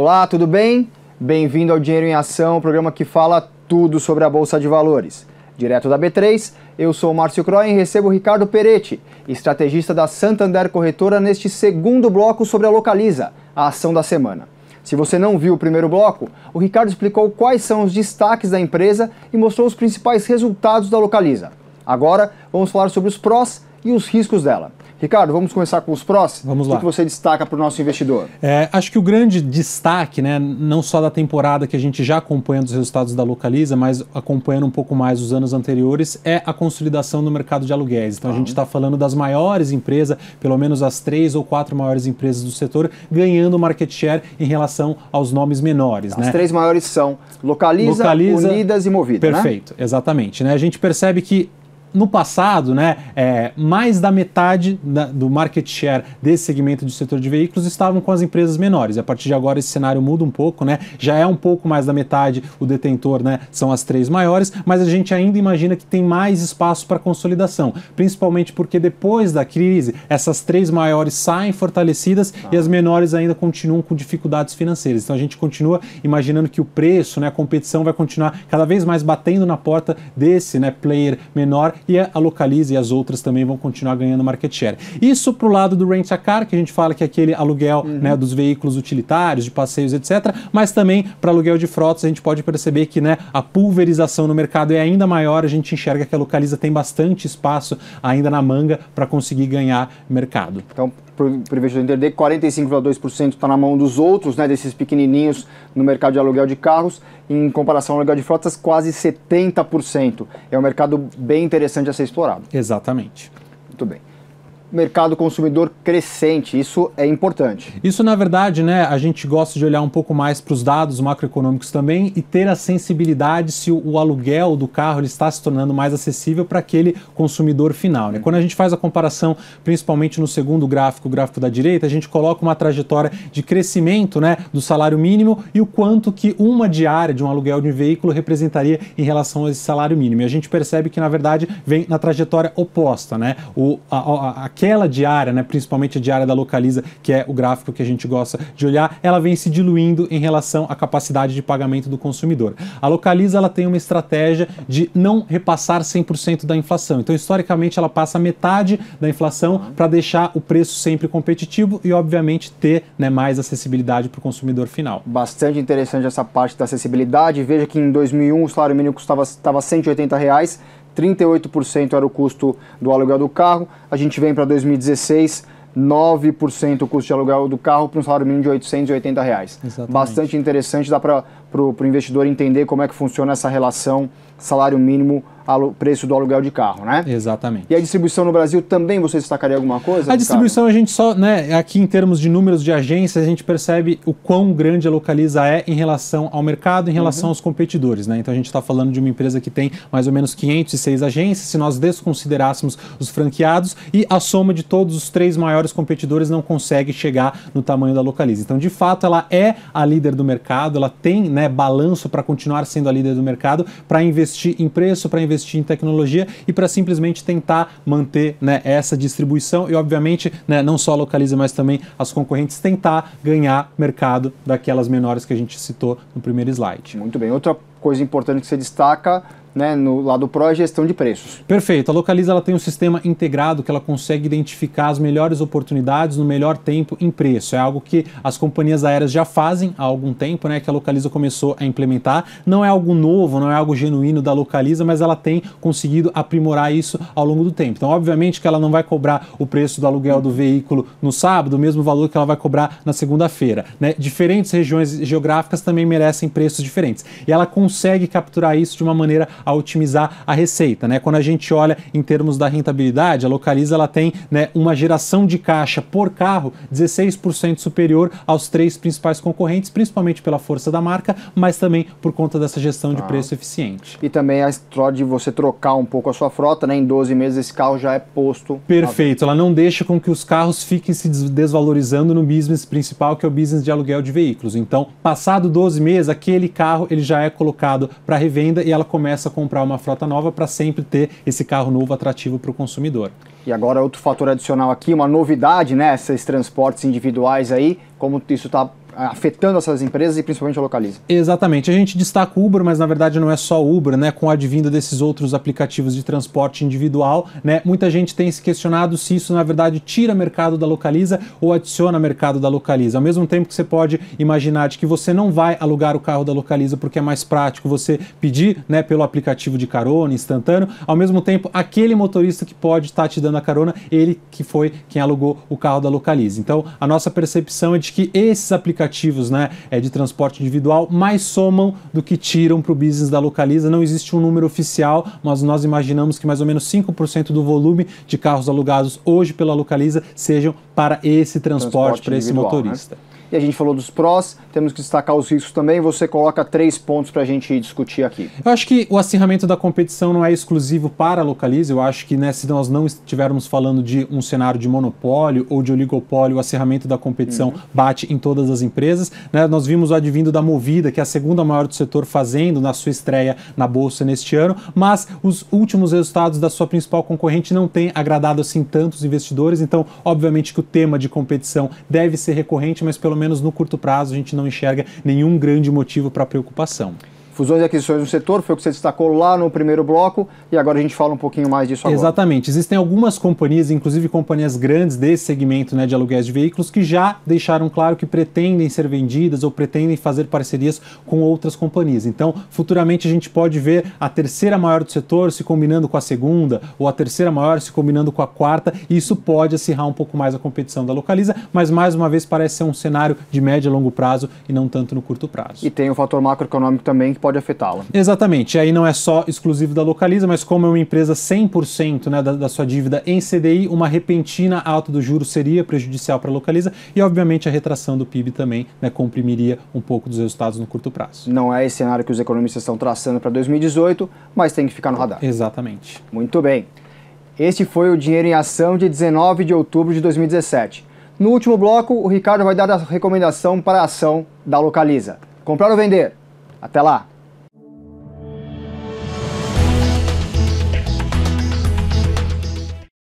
Olá, tudo bem? Bem-vindo ao Dinheiro em Ação, o programa que fala tudo sobre a Bolsa de Valores. Direto da B3, eu sou o Márcio Croin e recebo o Ricardo Peretti, estrategista da Santander Corretora, neste segundo bloco sobre a Localiza, a ação da semana. Se você não viu o primeiro bloco, o Ricardo explicou quais são os destaques da empresa e mostrou os principais resultados da Localiza. Agora, vamos falar sobre os prós e os riscos dela. Ricardo, vamos começar com os prós? Vamos lá. O que você destaca para o nosso investidor? Acho que o grande destaque, né, não só da temporada que a gente já acompanha dos resultados da Localiza, mas acompanhando um pouco mais os anos anteriores, é a consolidação no mercado de aluguéis. Então a gente está falando das maiores empresas, pelo menos as 3 ou 4 maiores empresas do setor, ganhando market share em relação aos nomes menores. As 3 maiores são Localiza, Unidas e Movida. Perfeito, né? Exatamente. Né? A gente percebe que no passado, né, mais da metade do market share desse segmento do setor de veículos estavam com as empresas menores. A partir de agora esse cenário muda um pouco, né? Já é um pouco mais da metade o detentor, né? São as 3 maiores, mas a gente ainda imagina que tem mais espaço para consolidação, principalmente porque depois da crise essas 3 maiores saem fortalecidas e as menores ainda continuam com dificuldades financeiras. Então a gente continua imaginando que o preço, né, a competição vai continuar cada vez mais batendo na porta desse, né, player menor, e a Localiza e as outras também vão continuar ganhando market share. Isso para o lado do Rent a Car, que a gente fala que é aquele aluguel, né, dos veículos utilitários, de passeios, etc. Mas também para aluguel de frotas a gente pode perceber que, né, a pulverização no mercado é ainda maior, a gente enxerga que a Localiza tem bastante espaço ainda na manga para conseguir ganhar mercado. Então, para o investidor entender, 45,2% está na mão dos outros, né, desses pequenininhos no mercado de aluguel de carros, em comparação ao aluguel de frotas, quase 70%. É um mercado bem interessante a ser explorado. Exatamente. Muito bem. Mercado consumidor crescente, isso é importante. Isso, na verdade, né, a gente gosta de olhar um pouco mais para os dados macroeconômicos também e ter a sensibilidade se o aluguel do carro ele está se tornando mais acessível para aquele consumidor final. Né? Quando a gente faz a comparação, principalmente no segundo gráfico, o gráfico da direita, a gente coloca uma trajetória de crescimento, né, do salário mínimo e o quanto que uma diária de um aluguel de um veículo representaria em relação a esse salário mínimo. E a gente percebe que, na verdade, vem na trajetória oposta. Né? Aquela diária, né, principalmente a diária da Localiza, que é o gráfico que a gente gosta de olhar, ela vem se diluindo em relação à capacidade de pagamento do consumidor. A Localiza ela tem uma estratégia de não repassar 100% da inflação. Então, historicamente, ela passa metade da inflação para deixar o preço sempre competitivo e, obviamente, ter, né, mais acessibilidade para o consumidor final. Bastante interessante essa parte da acessibilidade. Veja que em 2001 o salário mínimo estava R$ 180, 38% era o custo do aluguel do carro. A gente vem para 2016, 9% o custo de aluguel do carro para um salário mínimo de R$ 880. Exatamente. Bastante interessante, dá para o investidor entender como é que funciona essa relação salário mínimo preço do aluguel de carro, né? Exatamente. E a distribuição no Brasil também você destacaria alguma coisa? A distribuição a gente só, né, aqui em termos de números de agências, a gente percebe o quão grande a Localiza é em relação ao mercado, em relação aos competidores, né? Então a gente está falando de uma empresa que tem mais ou menos 506 agências, se nós desconsiderássemos os franqueados, e a soma de todos os 3 maiores competidores não consegue chegar no tamanho da Localiza. Então, de fato, ela é a líder do mercado, ela tem, né, balanço para continuar sendo a líder do mercado, para investir em preço, para investir em tecnologia e para simplesmente tentar manter, né, essa distribuição e, obviamente, né, não só a Localiza, mas também as concorrentes tentar ganhar mercado daquelas menores que a gente citou no primeiro slide. Muito bem. Outra coisa importante que você destaca, né, no lado pro é gestão de preços. Perfeito. A Localiza ela tem um sistema integrado que ela consegue identificar as melhores oportunidades no melhor tempo em preço. É algo que as companhias aéreas já fazem há algum tempo, né, que a Localiza começou a implementar. Não é algo novo, não é algo genuíno da Localiza, mas ela tem conseguido aprimorar isso ao longo do tempo. Então, obviamente que ela não vai cobrar o preço do aluguel do veículo no sábado, o mesmo valor que ela vai cobrar na segunda-feira, né? Diferentes regiões geográficas também merecem preços diferentes. E ela consegue capturar isso de uma maneira a otimizar a receita, né? Quando a gente olha em termos da rentabilidade, a Localiza ela tem, né, uma geração de caixa por carro 16% superior aos 3 principais concorrentes, principalmente pela força da marca, mas também por conta dessa gestão de preço eficiente. E também a história de você trocar um pouco a sua frota, né? Em 12 meses esse carro já é posto. Perfeito, ela não deixa com que os carros fiquem se desvalorizando no business principal, que é o business de aluguel de veículos. Então, passado 12 meses, aquele carro ele já é colocado para revenda e ela começa a comprar uma frota nova para sempre ter esse carro novo atrativo para o consumidor. E agora outro fator adicional aqui, uma novidade, né? Esses transportes individuais aí, como isso está afetando essas empresas e principalmente a Localiza. Exatamente. A gente destaca o Uber, mas na verdade não é só o Uber, né? Com a advinda desses outros aplicativos de transporte individual, né? Muita gente tem se questionado se isso na verdade tira mercado da Localiza ou adiciona mercado da Localiza. Ao mesmo tempo que você pode imaginar de que você não vai alugar o carro da Localiza porque é mais prático você pedir, né, pelo aplicativo de carona instantâneo, ao mesmo tempo aquele motorista que pode estar te dando a carona, ele que foi quem alugou o carro da Localiza. Então a nossa percepção é de que esses aplicativos, né, de transporte individual mais somam do que tiram para o business da Localiza. Não existe um número oficial, mas nós imaginamos que mais ou menos 5% do volume de carros alugados hoje pela Localiza sejam para esse transporte para esse motorista. Né? E a gente falou dos prós, temos que destacar os riscos também. Você coloca 3 pontos para a gente discutir aqui. Eu acho que o acirramento da competição não é exclusivo para a Localiza. Eu acho que, né, se nós não estivermos falando de um cenário de monopólio ou de oligopólio, o acirramento da competição bate em todas as empresas. Né? Nós vimos o advindo da Movida, que é a segunda maior do setor, fazendo na sua estreia na Bolsa neste ano, mas os últimos resultados da sua principal concorrente não têm agradado assim tantos investidores. Então, obviamente que o tema de competição deve ser recorrente, mas pelo menos no curto prazo a gente não enxerga nenhum grande motivo para preocupação. Fusões e aquisições no setor, foi o que você destacou lá no primeiro bloco, e agora a gente fala um pouquinho mais disso agora. Exatamente. Existem algumas companhias, inclusive companhias grandes desse segmento, né, de aluguéis de veículos, que já deixaram claro que pretendem ser vendidas ou pretendem fazer parcerias com outras companhias. Então, futuramente a gente pode ver a terceira maior do setor se combinando com a segunda, ou a terceira maior se combinando com a quarta, e isso pode acirrar um pouco mais a competição da Localiza, mas mais uma vez parece ser um cenário de médio e longo prazo e não tanto no curto prazo. E tem o fator macroeconômico também que pode afetá-la. Exatamente, e aí não é só exclusivo da Localiza, mas como é uma empresa 100%, né, da sua dívida em CDI, uma repentina alta do juros seria prejudicial para a Localiza e obviamente a retração do PIB também, né, comprimiria um pouco dos resultados no curto prazo. Não é esse cenário que os economistas estão traçando para 2018, mas tem que ficar no radar. Exatamente. Muito bem. Este foi o Dinheiro em Ação de 19 de outubro de 2017. No último bloco, o Ricardo vai dar a recomendação para a ação da Localiza. Comprar ou vender? Até lá!